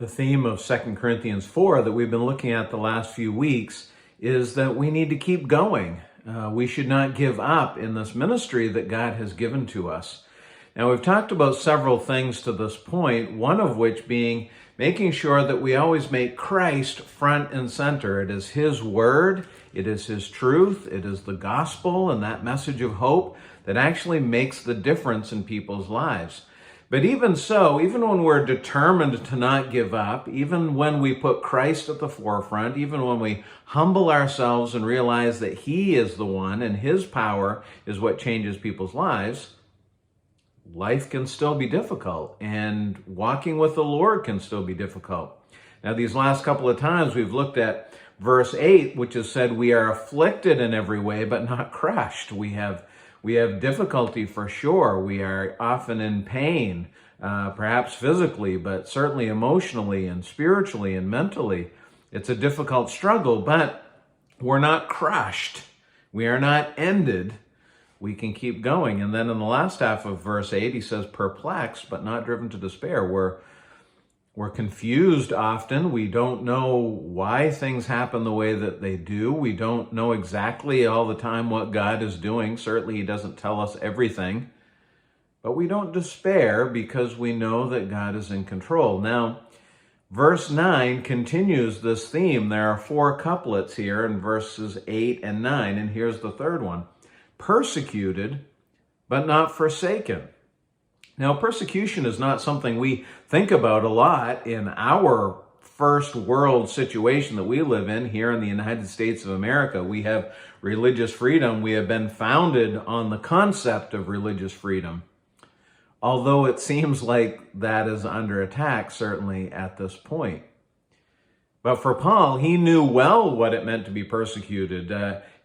The theme of 2 Corinthians 4 that we've been looking at the last few weeks is that we need to keep going. We should not give up in this ministry that God has given to us. Now, we've talked about several things to this point, one of which being making sure that we always make Christ front and center. It is His Word, it is His truth, it is the gospel and that message of hope that actually makes the difference in people's lives. But even so, even when we're determined to not give up, even when we put Christ at the forefront, even when we humble ourselves and realize that He is the one and His power is what changes people's lives, life can still be difficult and walking with the Lord can still be difficult. Now, these last couple of times we've looked at verse 8, which has said we are afflicted in every way, but not crushed. We have difficulty for sure. We are often in pain, perhaps physically, but certainly emotionally and spiritually and mentally. It's a difficult struggle, but we're not crushed. We are not ended. We can keep going. And then in the last half of verse 8, he says, perplexed, but not driven to despair. We're confused often. We don't know why things happen the way that they do. We don't know exactly all the time what God is doing. Certainly, He doesn't tell us everything. But we don't despair because we know that God is in control. Now, verse 9 continues this theme. There are 4 couplets here in verses 8 and 9, and here's the third one. Persecuted, but not forsaken. Now, persecution is not something we think about a lot in our first world situation that we live in here in the United States of America. We have religious freedom. We have been founded on the concept of religious freedom, although it seems like that is under attack, certainly at this point. But for Paul, he knew well what it meant to be persecuted.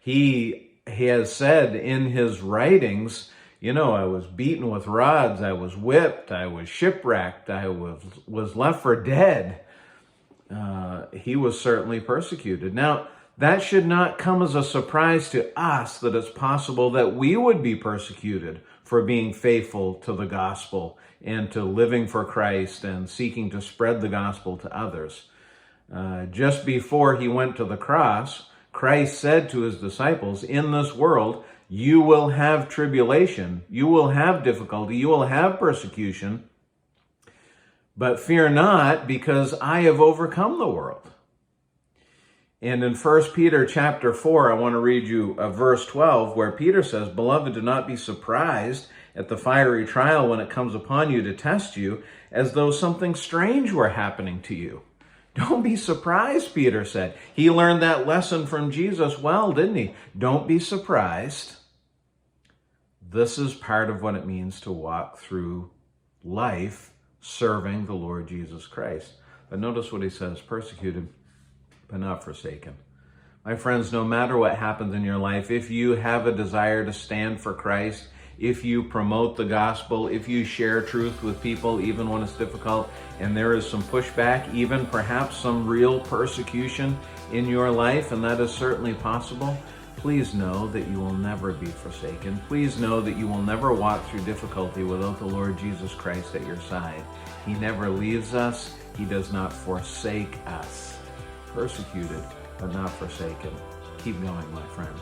He has said in his writings, I was beaten with rods, I was whipped, I was shipwrecked, I was left for dead. He was certainly persecuted. Now, that should not come as a surprise to us that it's possible that we would be persecuted for being faithful to the gospel and to living for Christ and seeking to spread the gospel to others. Just before He went to the cross, Christ said to His disciples, in this world, you will have tribulation, you will have difficulty, you will have persecution, but fear not, because I have overcome the world. And in 1 Peter chapter 4, I want to read you verse 12, where Peter says, beloved, do not be surprised at the fiery trial when it comes upon you to test you, as though something strange were happening to you. Don't be surprised, Peter said. He learned that lesson from Jesus well, didn't he? Don't be surprised. This is part of what it means to walk through life serving the Lord Jesus Christ. But notice what he says, persecuted, but not forsaken. My friends, no matter what happens in your life, if you have a desire to stand for Christ, if you promote the gospel, if you share truth with people, even when it's difficult, and there is some pushback, even perhaps some real persecution in your life, and that is certainly possible, please know that you will never be forsaken. Please know that you will never walk through difficulty without the Lord Jesus Christ at your side. He never leaves us. He does not forsake us. Persecuted, but not forsaken. Keep going, my friends.